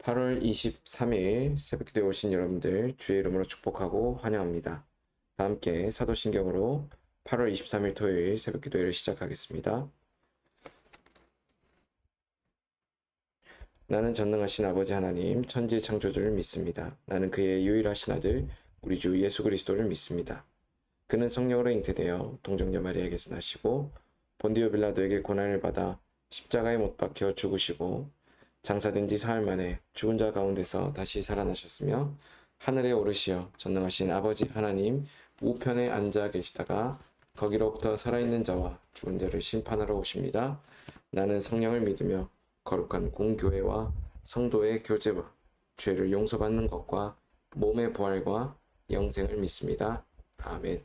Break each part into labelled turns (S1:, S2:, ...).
S1: 8월 23일 새벽기도에 오신 여러분들 주의 이름으로 축복하고 환영합니다. 다 함께 사도신경으로 8월 23일 토요일 새벽기도회를 시작하겠습니다. 나는 전능하신 아버지 하나님 천지의 창조주를 믿습니다. 나는 그의 유일하신 아들 우리 주 예수 그리스도를 믿습니다. 그는 성령으로 잉태되어 동정녀 마리아에게서 나시고 본디오 빌라도에게 고난을 받아 십자가에 못 박혀 죽으시고 장사된 지 사흘 만에 죽은 자 가운데서 다시 살아나셨으며 하늘에 오르시어 전능하신 아버지 하나님 우편에 앉아 계시다가 거기로부터 살아있는 자와 죽은 자를 심판하러 오십니다. 나는 성령을 믿으며 거룩한 공교회와 성도의 교제와 죄를 용서받는 것과 몸의 부활과 영생을 믿습니다. 아멘.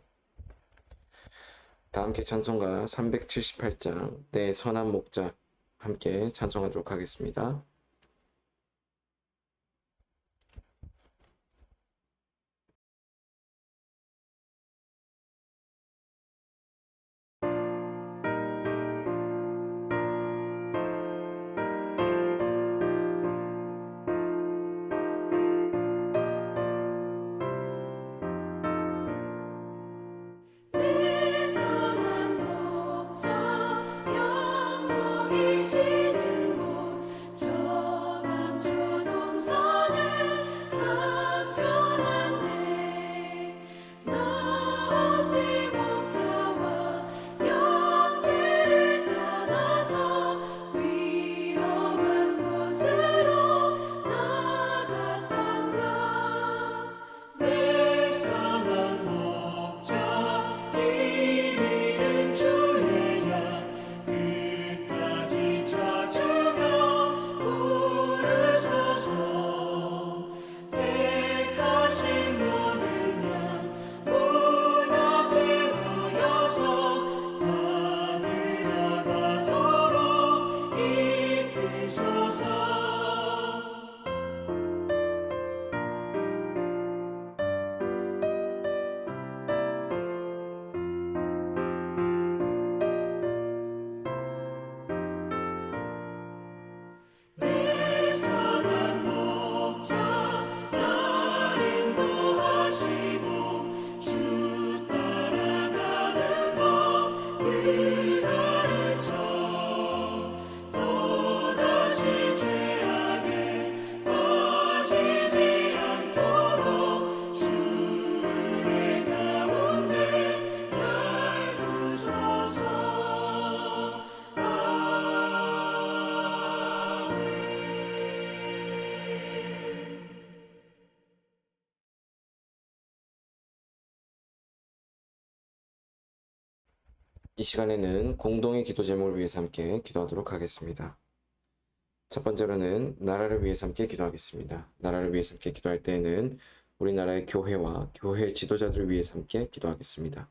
S1: 다 함께 찬송가 378장 내 선한 목자 함께 찬송하도록 하겠습니다. 이 시간에는 공동의 기도 제목을 위해서 함께 기도하도록 하겠습니다. 첫 번째로는 나라를 위해서 함께 기도하겠습니다. 나라를 위해서 함께 기도할 때에는 우리나라의 교회와 교회 지도자들을 위해서 함께 기도하겠습니다.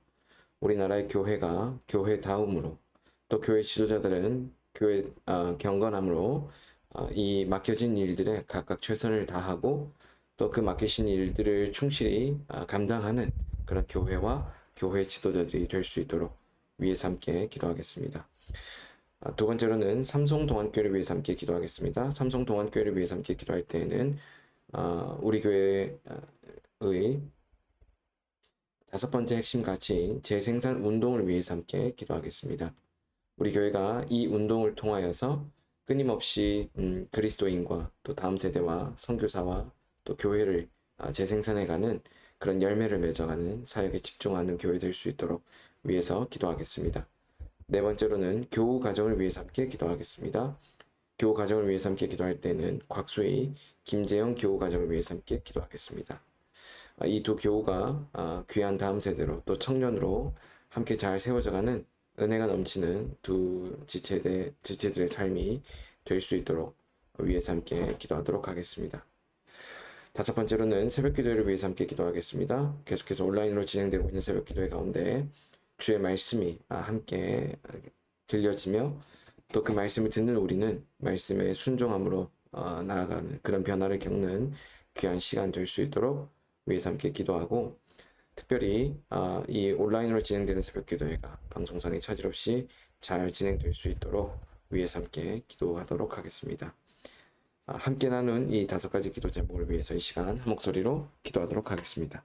S1: 우리나라의 교회가 교회 다음으로 또 교회 지도자들은 교회 경건함으로 이 맡겨진 일들에 각각 최선을 다하고 또 그 맡기신 일들을 충실히 감당하는 그런 교회와 교회 지도자들이 될 수 있도록 위해서 함께 기도하겠습니다. 두 번째로는 삼성동안교회를 위해서 함께 기도하겠습니다. 삼성동안교회를 위해서 함께 기도할 때에는 우리 교회의 다섯 번째 핵심 가치인 재생산 운동을 위해서 함께 기도하겠습니다. 우리 교회가 이 운동을 통하여서 끊임없이 그리스도인과 또 다음 세대와 선교사와 또 교회를 재생산해가는 그런 열매를 맺어가는 사역에 집중하는 교회 될 수 있도록 위해서 기도하겠습니다. 네 번째로는 교우 가정을 위해서 함께 기도하겠습니다. 교우 가정을 위해서 함께 기도할 때는 곽수희, 김재영 교우 가정을 위해서 함께 기도하겠습니다. 이 두 교우가 귀한 다음 세대로 또 청년으로 함께 잘 세워져가는 은혜가 넘치는 두 지체들의 삶이 될 수 있도록 위해서 함께 기도하도록 하겠습니다. 다섯 번째로는 새벽기도회를 위해서 함께 기도하겠습니다. 계속해서 온라인으로 진행되고 있는 새벽기도회 가운데 주의 말씀이 함께 들려지며 또 그 말씀을 듣는 우리는 말씀에 순종함으로 나아가는 그런 변화를 겪는 귀한 시간 될 수 있도록 위해서 함께 기도하고, 특별히 이 온라인으로 진행되는 새벽기도회가 방송상의 차질 없이 잘 진행될 수 있도록 위해서 함께 기도하도록 하겠습니다. 함께 나눈 이 5가지 기도 제목을 위해서 이 시간 한 목소리로 기도하도록 하겠습니다.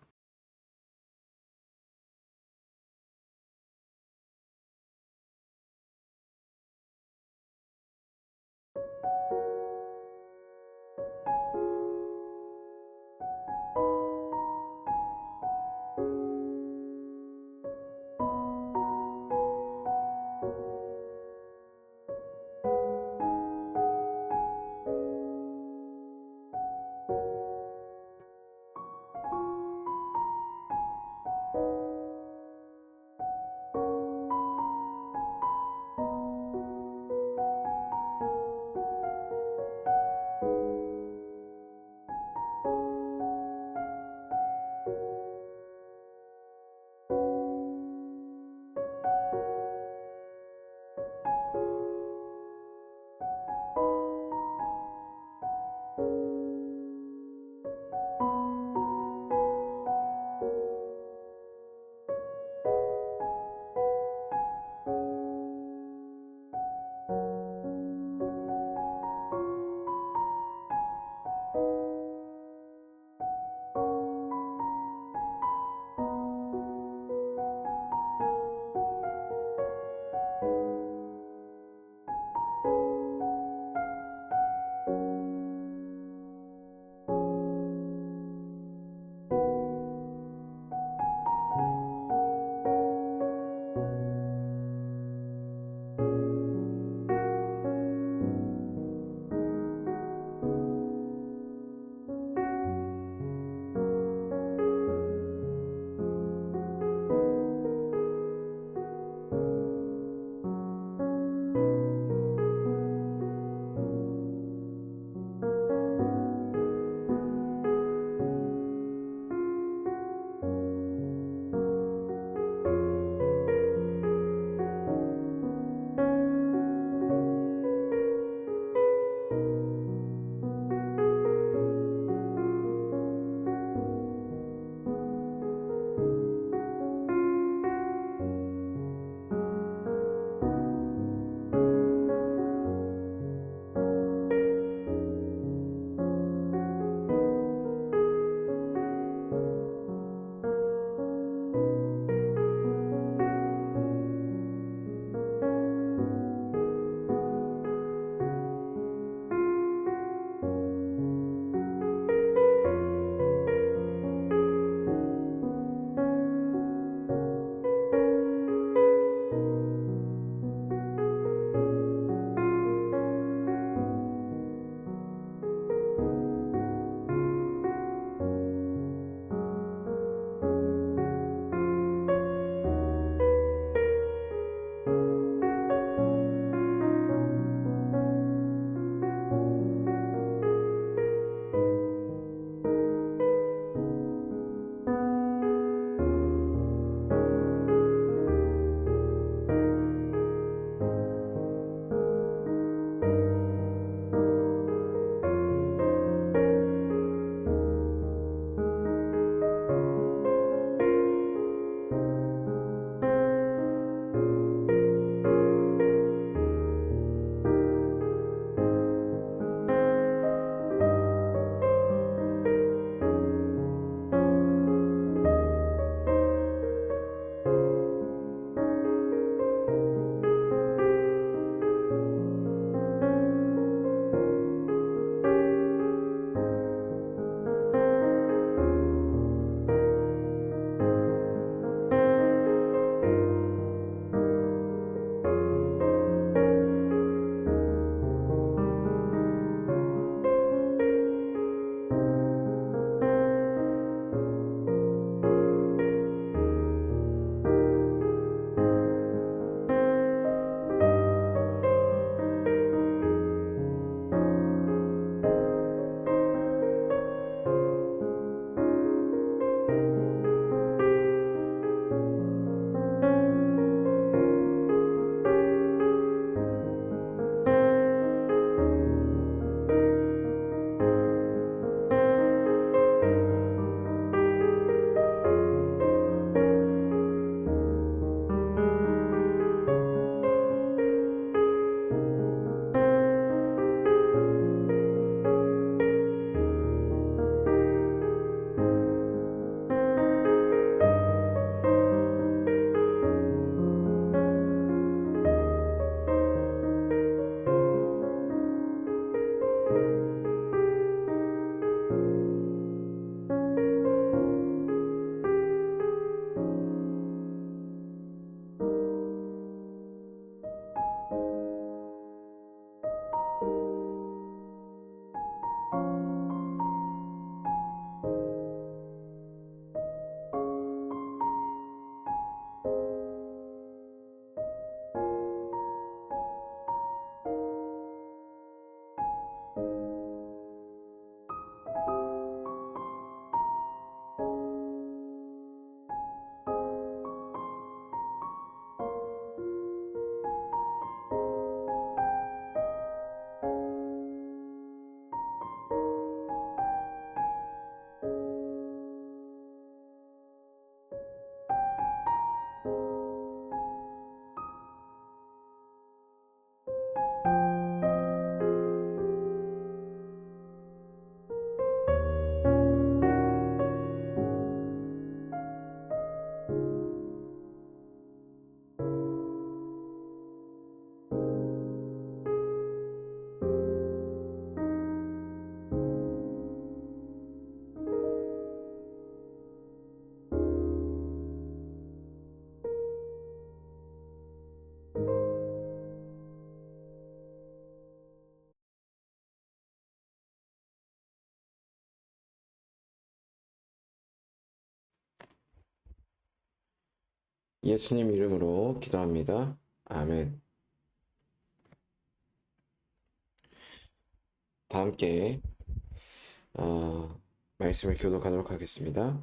S1: 예수님 이름으로 기도합니다. 아멘. 다 함께 말씀을 교독하도록 하겠습니다.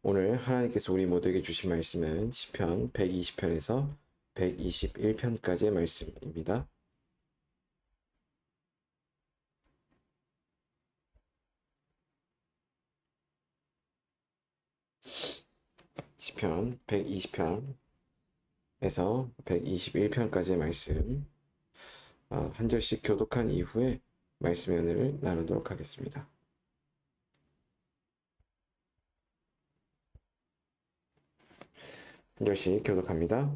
S1: 오늘 하나님께서 우리 모두에게 주신 말씀은 시편 120편에서 121편까지의 말씀입니다. 시편 120편에서 121편까지의 말씀 한 절씩 교독한 이후에 말씀의 은혜를 나누도록 하겠습니다. 한 절씩 교독합니다.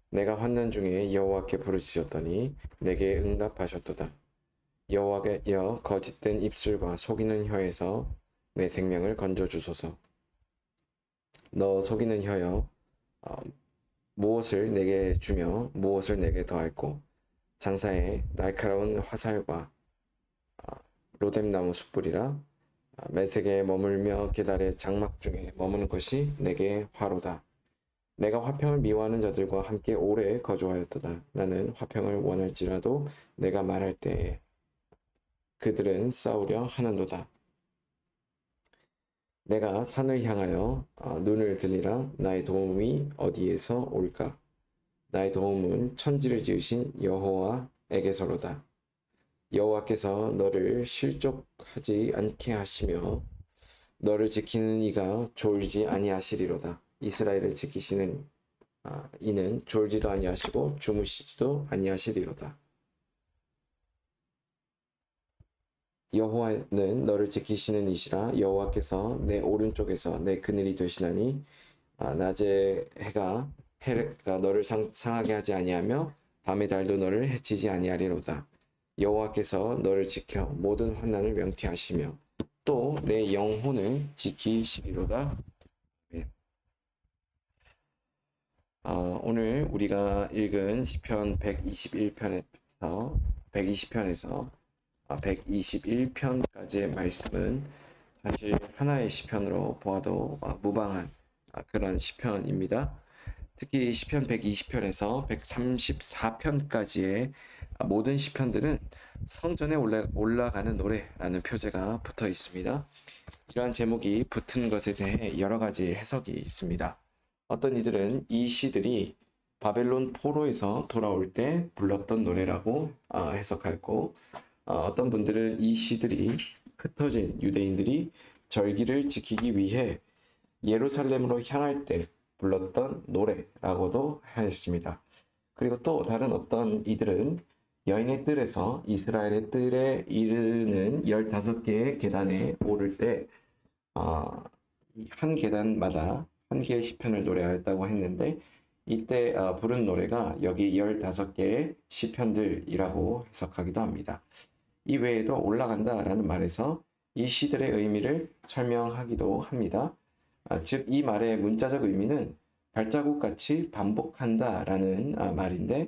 S1: 내가 환난 중에 여호와께 부르짖었더니 내게 응답하셨도다. 여호와여 거짓된 입술과 속이는 혀에서 내 생명을 건져 주소서. 너 속이는 혀여 무엇을 내게 주며 무엇을 내게 더할꼬. 장사에 날카로운 화살과 로뎀나무 숯불이라. 매색에 머물며 계달의 장막 중에 머무는 것이 내게 화로다. 내가 화평을 미워하는 자들과 함께 오래 거주하였도다. 나는 화평을 원할지라도 내가 말할 때에 그들은 싸우려 하는도다. 내가 산을 향하여 눈을 들리라. 나의 도움이 어디에서 올까? 나의 도움은 천지를 지으신 여호와에게서로다. 여호와께서 너를 실족하지 않게 하시며 너를 지키는 이가 졸지 아니하시리로다. 이스라엘을 지키시는 이는 졸지도 아니하시고 주무시지도 아니하시리로다. 여호와는 너를 지키시는 이시라. 여호와께서 내 오른쪽에서 내 그늘이 되시나니 낮에 해가 너를 상하게 하지 아니하며 밤의 달도 너를 해치지 아니하리로다. 여호와께서 너를 지켜 모든 환난을 명퇴하시며 또 내 영혼을 지키시리로다. 오늘 우리가 읽은 시편 120편에서 121편까지의 말씀은 사실 하나의 시편으로 보아도 무방한 그런 시편입니다. 특히 시편 120편에서 134편까지의 모든 시편들은 성전에 올라가는 노래라는 표제가 붙어 있습니다. 이러한 제목이 붙은 것에 대해 여러 가지 해석이 있습니다. 어떤 이들은 이 시들이 바벨론 포로에서 돌아올 때 불렀던 노래라고 해석하고, 어떤 분들은 이 시들이 흩어진 유대인들이 절기를 지키기 위해 예루살렘으로 향할 때 불렀던 노래라고도 하였습니다. 그리고 또 다른 어떤 이들은 여인의 뜰에서 이스라엘의 뜰에 이르는 15개의 계단에 오를 때 한 계단마다 한 개의 시편을 노래하였다고 했는데, 이때 부른 노래가 여기 15개의 시편들이라고 해석하기도 합니다. 이 외에도 올라간다 라는 말에서 이 시들의 의미를 설명하기도 합니다. 즉 이 말의 문자적 의미는 발자국같이 반복한다 라는 말인데,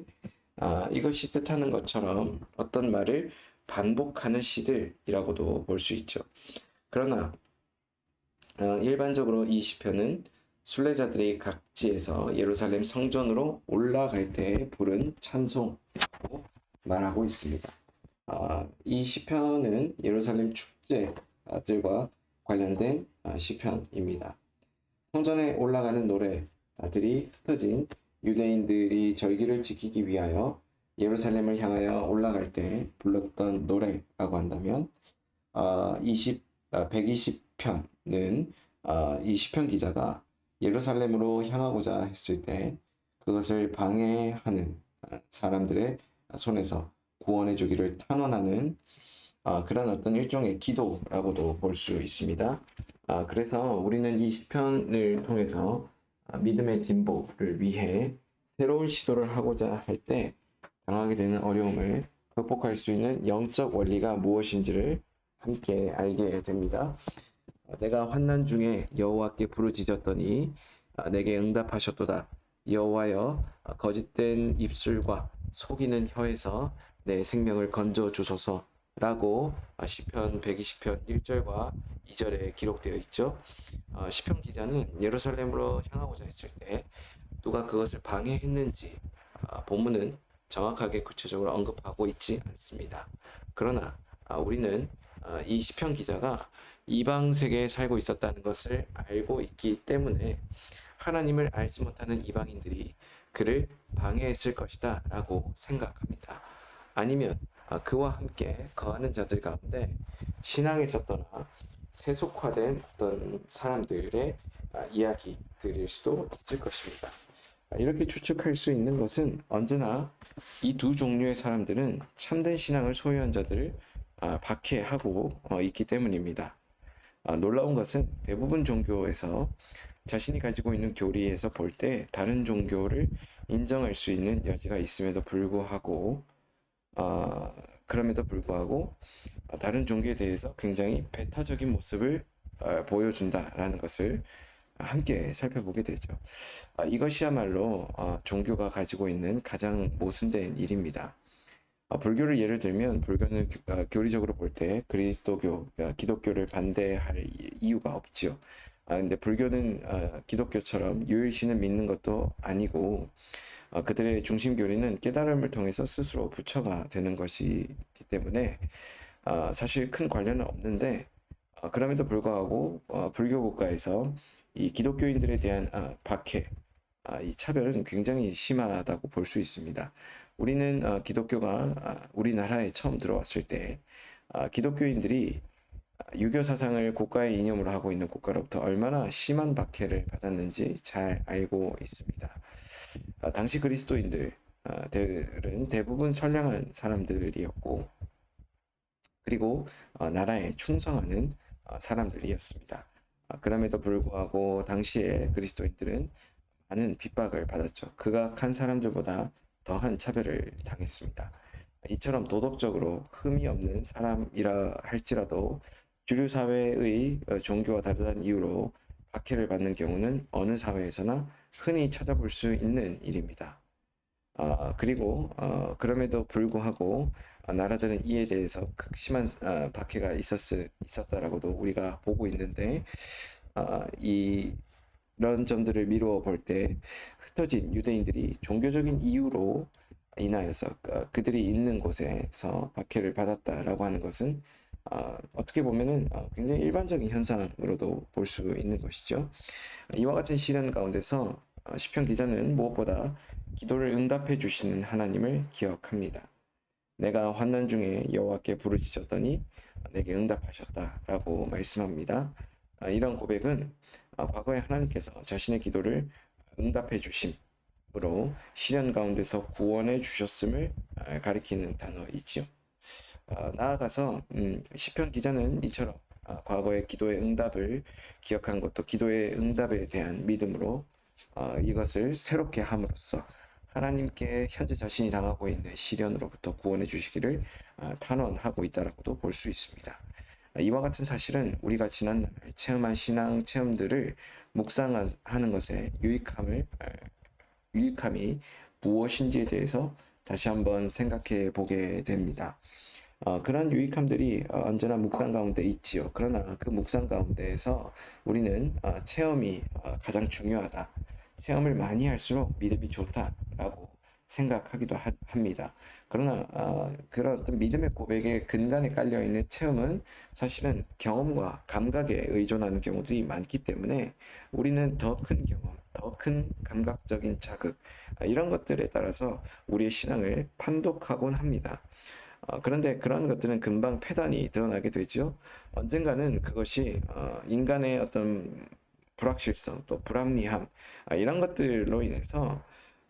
S1: 이것이 뜻하는 것처럼 어떤 말을 반복하는 시들이라고도 볼 수 있죠. 그러나 일반적으로 이 시편은 순례자들이 각지에서 예루살렘 성전으로 올라갈 때 부른 찬송이라고 말하고 있습니다. 이 시편은 예루살렘 축제들과 관련된 시편입니다. 성전에 올라가는 노래들이 흩어진 유대인들이 절기를 지키기 위하여 예루살렘을 향하여 올라갈 때 불렀던 노래라고 한다면, 120편은 이 시편 기자가 예루살렘으로 향하고자 했을 때 그것을 방해하는 사람들의 손에서 구원해 주기를 탄원하는 그런 어떤 일종의 기도라고도 볼 수 있습니다. 그래서 우리는 이 시편을 통해서 믿음의 진보를 위해 새로운 시도를 하고자 할 때 당하게 되는 어려움을 극복할 수 있는 영적 원리가 무엇인지를 함께 알게 됩니다. 내가 환난 중에 여호와께 부르짖었더니 내게 응답하셨도다. 여호와여 거짓된 입술과 속이는 혀에서 내 생명을 건져 주소서. 라고 시편 120편 1절과 2절에 기록되어 있죠. 시편 기자는 예루살렘으로 향하고자 했을 때 누가 그것을 방해했는지 본문은 정확하게 구체적으로 언급하고 있지 않습니다. 그러나 우리는 이 시편 기자가 이방 세계에 살고 있었다는 것을 알고 있기 때문에 하나님을 알지 못하는 이방인들이 그를 방해했을 것이다 라고 생각합니다. 아니면 그와 함께 거하는 자들 가운데 신앙에서 떠나 세속화된 어떤 사람들의 이야기들일 수도 있을 것입니다. 이렇게 추측할 수 있는 것은 언제나 이 두 종류의 사람들은 참된 신앙을 소유한 자들을 박해하고 있기 때문입니다. 놀라운 것은 대부분 종교에서 자신이 가지고 있는 교리에서 볼 때 다른 종교를 인정할 수 있는 여지가 있음에도 불구하고 그럼에도 불구하고 다른 종교에 대해서 굉장히 배타적인 모습을 보여준다라는 것을 함께 살펴보게 되죠. 이것이야말로 종교가 가지고 있는 가장 모순된 일입니다. 불교를 예를 들면 불교는 교리적으로 볼 때 그리스도교, 기독교를 반대할 이유가 없지요. 근데 불교는 기독교처럼 유일신을 믿는 것도 아니고 그들의 중심 교리는 깨달음을 통해서 스스로 부처가 되는 것이기 때문에 사실 큰 관련은 없는데 그럼에도 불구하고 불교 국가에서 이 기독교인들에 대한 박해, 이 차별은 굉장히 심하다고 볼 수 있습니다. 우리는 기독교가 우리나라에 처음 들어왔을 때 기독교인들이 유교 사상을 국가의 이념으로 하고 있는 국가로부터 얼마나 심한 박해를 받았는지 잘 알고 있습니다. 당시 그리스도인들은 대부분 선량한 사람들이었고 그리고 나라에 충성하는 사람들이었습니다. 그럼에도 불구하고 당시에 그리스도인들은 많은 핍박을 받았죠. 극악한 사람들보다 더한 차별을 당했습니다. 이처럼 도덕적으로 흠이 없는 사람이라 할지라도 주류 사회의 종교와 다르다는 이유로 박해를 받는 경우는 어느 사회에서나 흔히 찾아볼 수 있는 일입니다. 그리고 그럼에도 불구하고 나라들은 이에 대해서 극심한 박해가 있었다라고도 우리가 보고 있는데 이런 점들을 미루어 볼 때 흩어진 유대인들이 종교적인 이유로 인하여서 그들이 있는 곳에서 박해를 받았다라고 하는 것은 어떻게 보면은 굉장히 일반적인 현상으로도 볼 수 있는 것이죠. 이와 같은 시련 가운데서 시편 기자는 무엇보다 기도를 응답해 주시는 하나님을 기억합니다. 내가 환난 중에 여호와께 부르짖었더니 내게 응답하셨다라고 말씀합니다. 이런 고백은 과거에 하나님께서 자신의 기도를 응답해 주심으로 시련 가운데서 구원해 주셨음을 가리키는 단어이지요. 나아가서 시편 기자는 이처럼 과거의 기도의 응답을 기억한 것도 기도의 응답에 대한 믿음으로 이것을 새롭게 함으로써 하나님께 현재 자신이 당하고 있는 시련으로부터 구원해 주시기를 탄원하고 있다라고도 볼 수 있습니다. 이와 같은 사실은 우리가 지난날 체험한 신앙 체험들을 묵상하는 것에 유익함이 무엇인지에 대해서 다시 한번 생각해 보게 됩니다. 그런 유익함들이 언제나 묵상 가운데 있지요. 그러나 그 묵상 가운데에서 우리는 체험이 가장 중요하다. 체험을 많이 할수록 믿음이 좋다라고 생각하기도 합니다. 그러나 그런 어떤 믿음의 고백의 근간에 깔려 있는 체험은 사실은 경험과 감각에 의존하는 경우들이 많기 때문에 우리는 더 큰 경험, 더 큰 감각적인 자극 이런 것들에 따라서 우리의 신앙을 판독하곤 합니다. 그런데 그런 것들은 금방 패단이 드러나게 되죠. 언젠가는 그것이 인간의 어떤 불확실성 또 불합리함 이런 것들로 인해서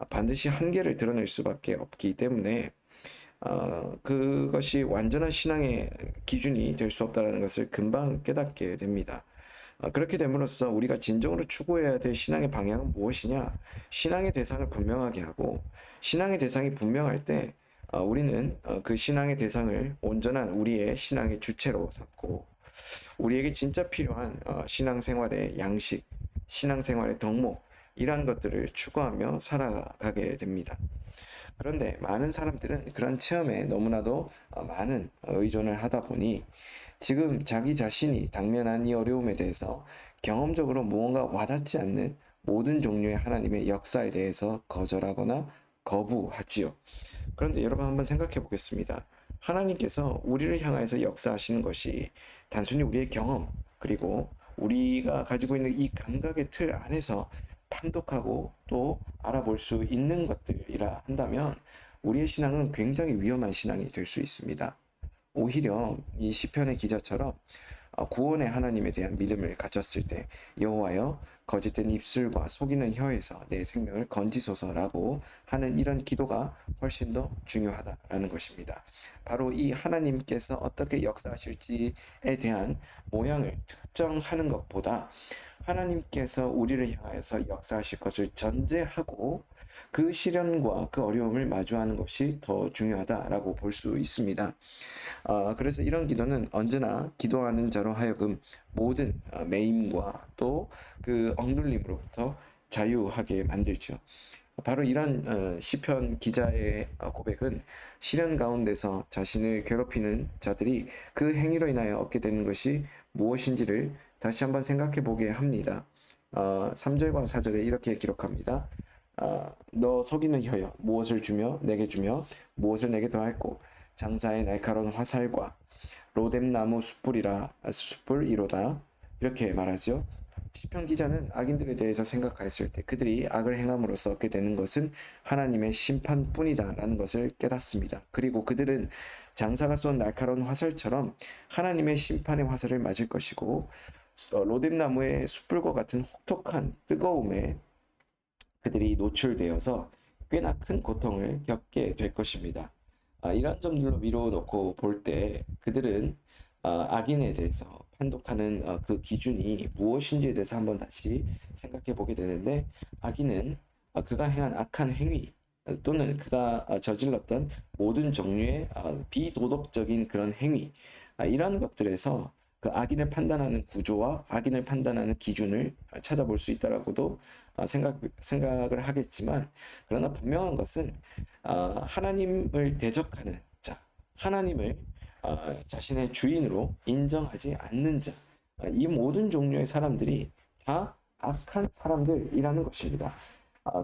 S1: 반드시 한계를 드러낼 수밖에 없기 때문에 그것이 완전한 신앙의 기준이 될 수 없다는 것을 금방 깨닫게 됩니다. 그렇게 됨으로써 우리가 진정으로 추구해야 될 신앙의 방향은 무엇이냐? 신앙의 대상을 분명하게 하고 신앙의 대상이 분명할 때 우리는 그 신앙의 대상을 온전한 우리의 신앙의 주체로 삼고 우리에게 진짜 필요한 신앙생활의 양식, 신앙생활의 덕목 이러한 것들을 추구하며 살아가게 됩니다. 그런데 많은 사람들은 그런 체험에 너무나도 많은 의존을 하다 보니 지금 자기 자신이 당면한 이 어려움에 대해서 경험적으로 무언가 와닿지 않는 모든 종류의 하나님의 역사에 대해서 거절하거나 거부하지요. 그런데 여러분 한번 생각해 보겠습니다. 하나님께서 우리를 향해서 역사하시는 것이 단순히 우리의 경험, 그리고 우리가 가지고 있는 이 감각의 틀 안에서 판독하고 또 알아볼 수 있는 것들이라 한다면 우리의 신앙은 굉장히 위험한 신앙이 될 수 있습니다. 오히려 이 시편의 기자처럼 구원의 하나님에 대한 믿음을 가졌을 때 여호와여 거짓된 입술과 속이는 혀에서 내 생명을 건지소서라고 하는 이런 기도가 훨씬 더 중요하다라는 것입니다. 바로 이 하나님께서 어떻게 역사하실지에 대한 모양을 특정하는 것보다 하나님께서 우리를 향하여서 역사하실 것을 전제하고 그 시련과 그 어려움을 마주하는 것이 더 중요하다라고 볼 수 있습니다. 그래서 이런 기도는 언제나 기도하는 자로 하여금 모든 매임과 또 그 억눌림으로부터 자유하게 만들죠. 바로 이런 시편 기자의 고백은 시련 가운데서 자신을 괴롭히는 자들이 그 행위로 인하여 얻게 되는 것이 무엇인지를 다시 한번 생각해 보게 합니다. 3절과 4절에 이렇게 기록합니다. 너 속이는 혀여 무엇을 주며 내게 주며 무엇을 내게 더할꼬 장사의 날카로운 화살과 로뎀나무 숯불이로다 이렇게 말하죠. 시편 기자는 악인들에 대해서 생각하였을 때 그들이 악을 행함으로써 얻게 되는 것은 하나님의 심판뿐이다라는 것을 깨닫습니다. 그리고 그들은 장사가 쏜 날카로운 화살처럼 하나님의 심판의 화살을 맞을 것이고 로뎀나무의 숯불과 같은 혹독한 뜨거움에 그들이 노출되어서 꽤나 큰 고통을 겪게 될 것입니다. 이런 점들로 미루어 놓고 볼 때 그들은 악인에 대해서 판독하는 그 기준이 무엇인지에 대해서 한번 다시 생각해 보게 되는데 악인은 그가 행한 악한 행위 또는 그가 저질렀던 모든 종류의 비도덕적인 그런 행위 이런 것들에서 그 악인을 판단하는 구조와 악인을 판단하는 기준을 찾아볼 수 있다라고도 생각을 하겠지만 그러나 분명한 것은 하나님을 대적하는 자, 하나님을 자신의 주인으로 인정하지 않는 자, 이 모든 종류의 사람들이 다 악한 사람들이라는 것입니다.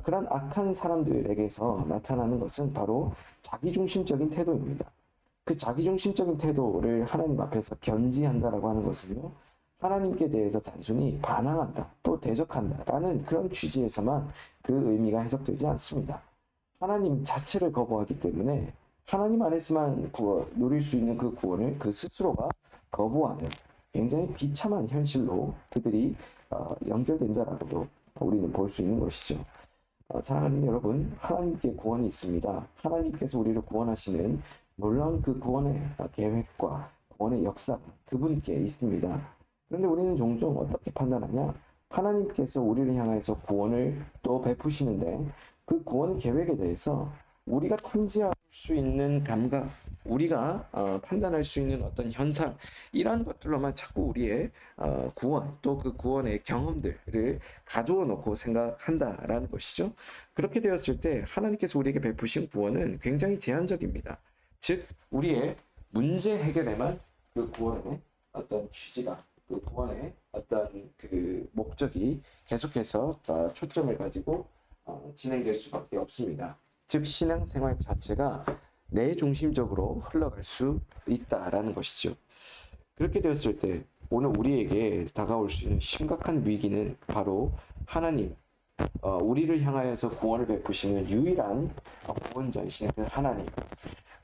S1: 그런 악한 사람들에게서 나타나는 것은 바로 자기중심적인 태도입니다. 그 자기중심적인 태도를 하나님 앞에서 견지한다라고 하는 것은요, 하나님께 대해서 단순히 반항한다, 또 대적한다라는 그런 취지에서만 그 의미가 해석되지 않습니다. 하나님 자체를 거부하기 때문에 하나님 안에서만 누릴 수 있는 그 구원을 그 스스로가 거부하는 굉장히 비참한 현실로 그들이 연결된다라고도 우리는 볼 수 있는 것이죠. 사랑하는 여러분, 하나님께 구원이 있습니다. 하나님께서 우리를 구원하시는 놀라운 그 구원의 계획과 구원의 역사가 그분께 있습니다. 그런데 우리는 종종 어떻게 판단하냐? 하나님께서 우리를 향해서 구원을 또 베푸시는데 그 구원 계획에 대해서 우리가 탐지할 수 있는 감각, 우리가 판단할 수 있는 어떤 현상 이런 것들로만 자꾸 우리의 구원 또 그 구원의 경험들을 가두어 놓고 생각한다라는 것이죠. 그렇게 되었을 때 하나님께서 우리에게 베푸신 구원은 굉장히 제한적입니다. 즉 우리의 문제 해결에만 그 구원의 어떤 취지가 그 구원의 어떤 그 목적이 계속해서 초점을 가지고 진행될 수밖에 없습니다. 즉 신앙생활 자체가 내 중심적으로 흘러갈 수 있다라는 것이죠. 그렇게 되었을 때 오늘 우리에게 다가올 수 있는 심각한 위기는 바로 하나님, 우리를 향하여서 구원을 베푸시는 유일한 구원자이신 그 하나님,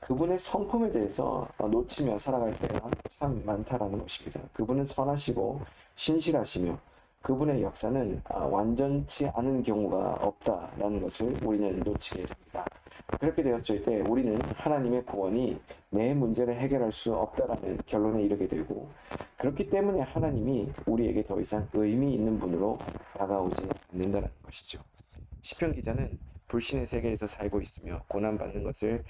S1: 그분의 성품에 대해서 놓치며 살아갈 때가 참 많다라는 것입니다. 그분은 선하시고 신실하시며 그분의 역사는 완전치 않은 경우가 없다라는 것을 우리는 놓치게 됩니다. 그렇게 되었을 때 우리는 하나님의 구원이 내 문제를 해결할 수 없다라는 결론에 이르게 되고 그렇기 때문에 하나님이 우리에게 더 이상 의미 있는 분으로 다가오지 않는다는 것이죠. 시편 기자는 불신의 세계에서 살고 있으며 고난받는 것을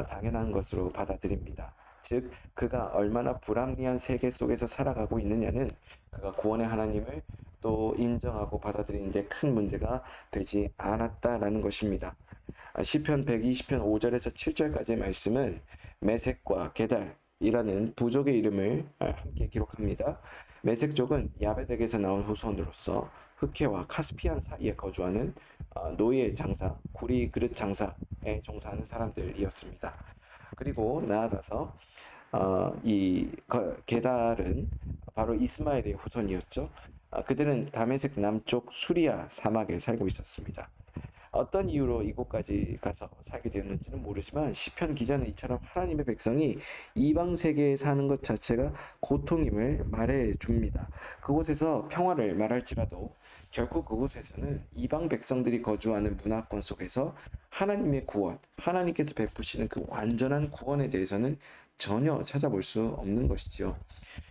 S1: 당연한 것으로 받아들입니다. 즉 그가 얼마나 불합리한 세계 속에서 살아가고 있느냐는 그가 구원의 하나님을 또 인정하고 받아들이는 데 큰 문제가 되지 않았다라는 것입니다. 시편 120편 5절에서 7절까지의 말씀은 메색과 게달이라는 부족의 이름을 함께 기록합니다. 메색족은 야베덱에서 나온 후손으로서 흑해와 카스피안 사이에 거주하는 노예 장사, 구리 그릇 장사에 종사하는 사람들이었습니다. 그리고 나아가서 이 게달은 바로 이스마엘의 후손이었죠. 그들은 다메섹 남쪽 수리아 사막에 살고 있었습니다. 어떤 이유로 이곳까지 가서 살게 되었는지는 모르지만 시편 기자는 이처럼 하나님의 백성이 이방 세계에 사는 것 자체가 고통임을 말해 줍니다. 그곳에서 평화를 말할지라도 결코 그곳에서는 이방 백성들이 거주하는 문화권 속에서 하나님의 구원, 하나님께서 베푸시는 그 완전한 구원에 대해서는 전혀 찾아볼 수 없는 것이지요.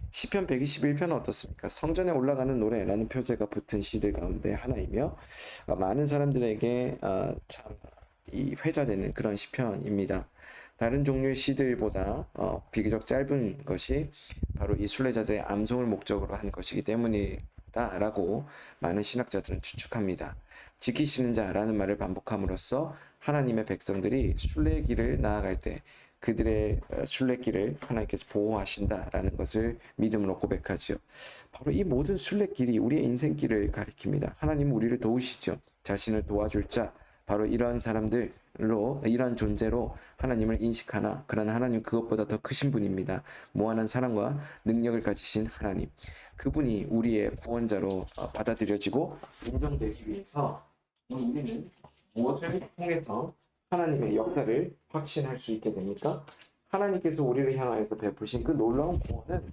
S1: 시편 121편은 어떻습니까? 성전에 올라가는 노래라는 표제가 붙은 시들 가운데 하나이며 많은 사람들에게 참 이 회자되는 그런 시편입니다. 다른 종류의 시들보다 비교적 짧은 것이 바로 이 순례자들의 암송을 목적으로 한 것이기 때문이다라고 많은 신학자들은 추측합니다. 지키시는 자라는 말을 반복함으로써 하나님의 백성들이 순례의 길을 나아갈 때 그들의 순례길을 하나님께서 보호하신다라는 것을 믿음으로 고백하지요. 바로 이 모든 순례길이 우리의 인생길을 가리킵니다. 하나님은 우리를 도우시죠. 자신을 도와줄 자, 바로 이러한 사람들로, 이러한 존재로 하나님을 인식하나, 그러나 하나님 그것보다 더 크신 분입니다. 무한한 사랑과 능력을 가지신 하나님. 그분이 우리의 구원자로 받아들여지고 인정되기 위해서 우리는 무엇을 통해서 하나님의 역사를 확신할 수 있게 됩니까? 하나님께서 우리를 향하여서 베푸신 그 놀라운 구원은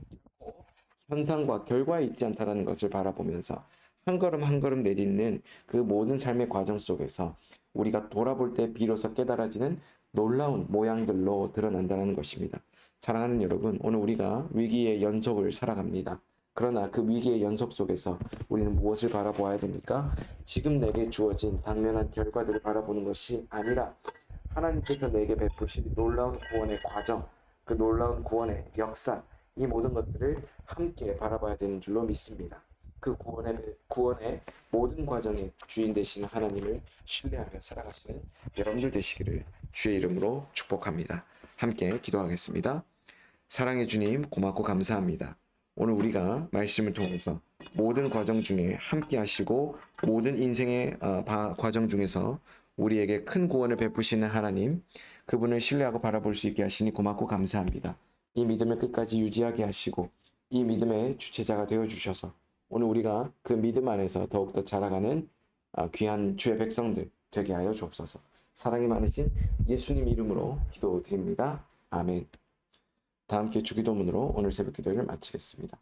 S1: 현상과 결과에 있지 않다라는 것을 바라보면서 한 걸음 한 걸음 내딛는 그 모든 삶의 과정 속에서 우리가 돌아볼 때 비로소 깨달아지는 놀라운 모양들로 드러난다는 것입니다. 사랑하는 여러분, 오늘 우리가 위기의 연속을 살아갑니다. 그러나 그 위기의 연속 속에서 우리는 무엇을 바라보아야 됩니까? 지금 내게 주어진 당면한 결과들을 바라보는 것이 아니라 하나님께서 내게 베푸신 놀라운 구원의 과정, 그 놀라운 구원의 역사, 이 모든 것들을 함께 바라봐야 되는 줄로 믿습니다. 그 구원의 모든 과정의 주인 되시는 하나님을 신뢰하며 살아가시는 여러분들 되시기를 주의 이름으로 축복합니다. 함께 기도하겠습니다. 사랑의 주님, 고맙고 감사합니다. 오늘 우리가 말씀을 통해서 모든 과정 중에 함께 하시고 모든 인생의 과정 중에서 우리에게 큰 구원을 베푸시는 하나님, 그분을 신뢰하고 바라볼 수 있게 하시니 고맙고 감사합니다. 이 믿음을 끝까지 유지하게 하시고 이 믿음의 주체자가 되어주셔서 오늘 우리가 그 믿음 안에서 더욱더 자라가는 귀한 주의 백성들 되게 하여 주옵소서. 사랑이 많으신 예수님 이름으로 기도드립니다. 아멘. 다 함께 주기도문으로 오늘 새벽 기도를 마치겠습니다.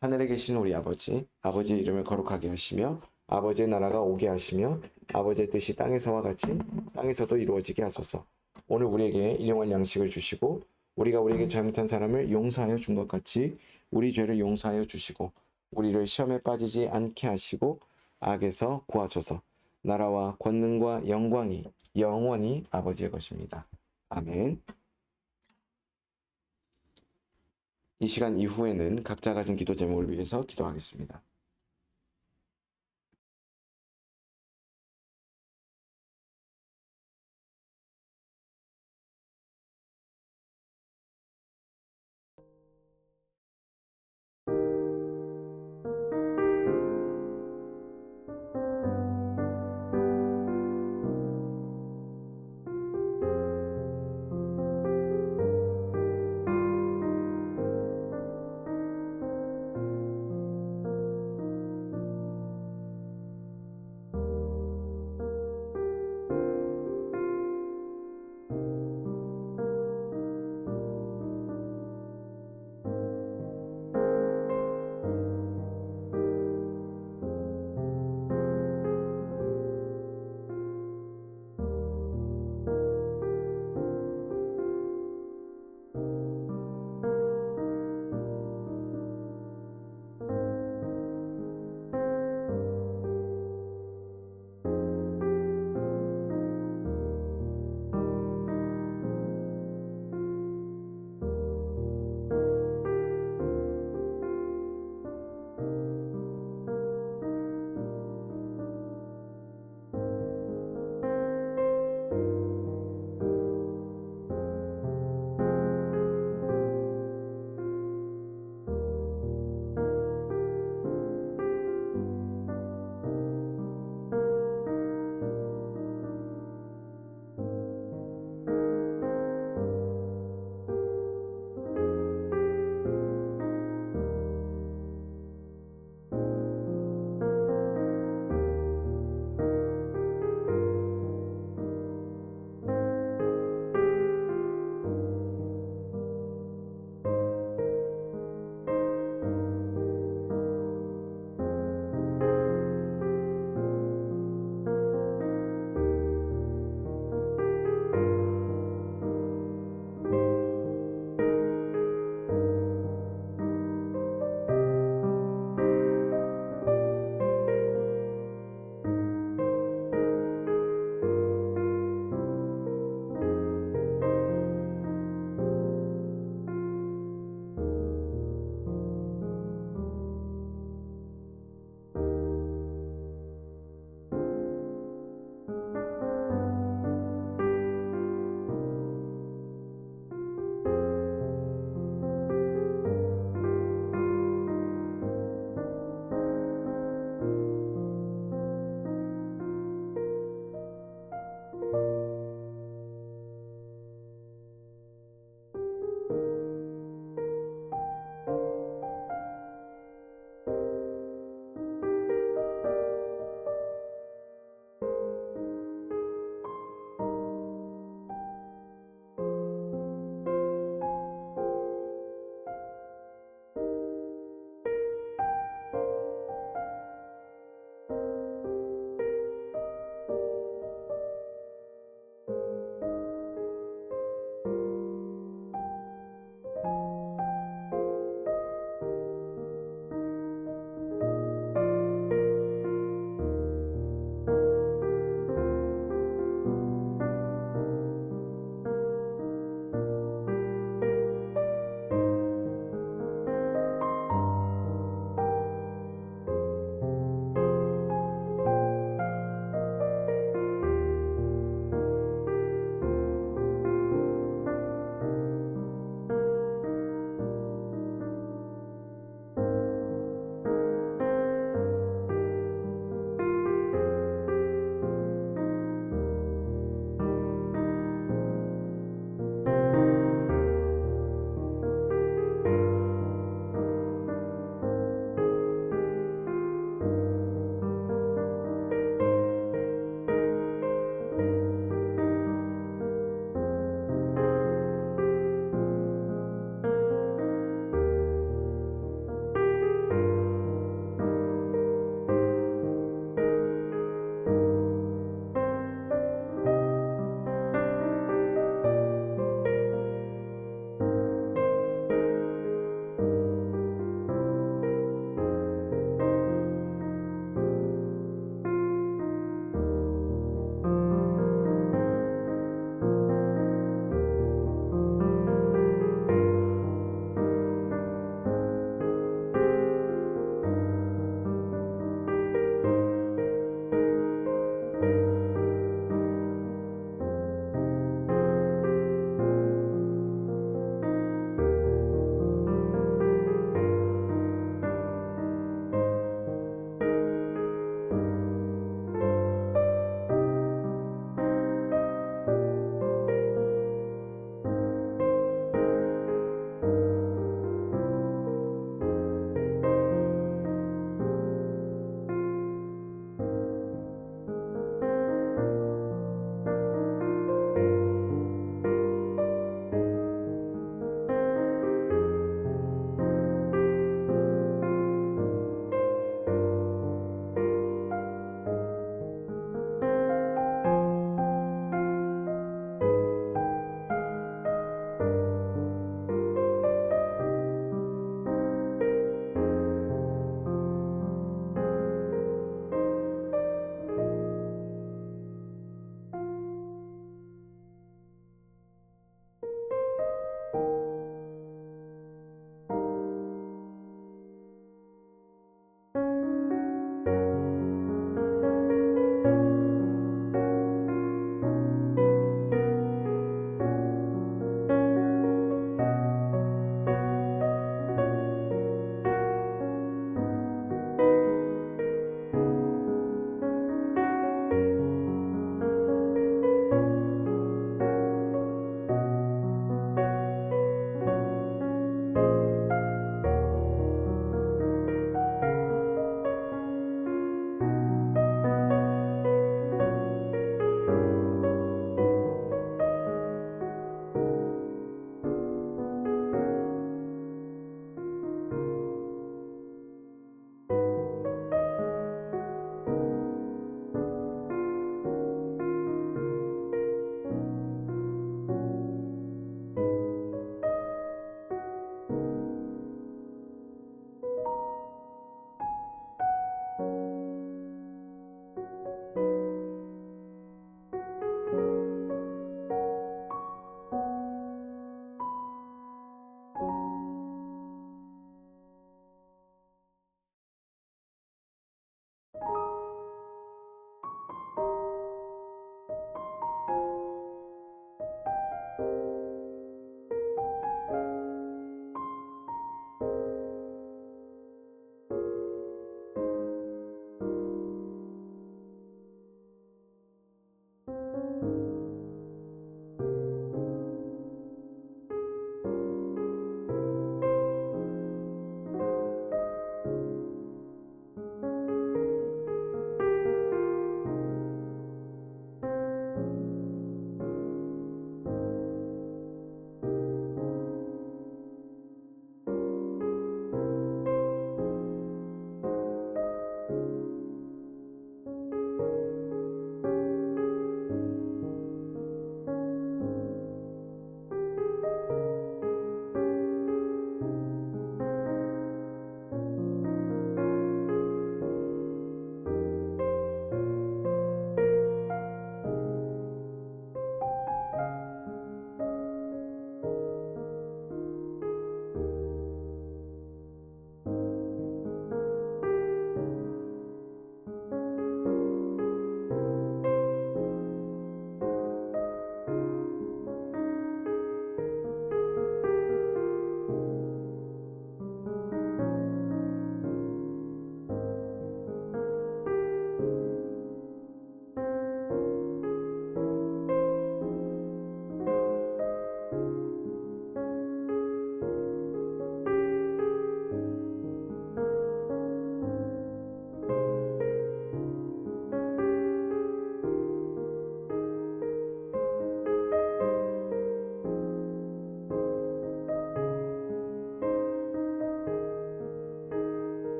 S1: 하늘에 계신 우리 아버지, 아버지의 이름을 거룩하게 하시며 아버지의 나라가 오게 하시며 아버지의 뜻이 땅에서와 같이 땅에서도 이루어지게 하소서. 오늘 우리에게 일용할 양식을 주시고 우리가 우리에게 잘못한 사람을 용서하여 준 것 같이 우리 죄를 용서하여 주시고 우리를 시험에 빠지지 않게 하시고 악에서 구하소서. 나라와 권능과 영광이 영원히 아버지의 것입니다. 아멘. 이 시간 이후에는 각자 가진 기도 제목을 위해서 기도하겠습니다.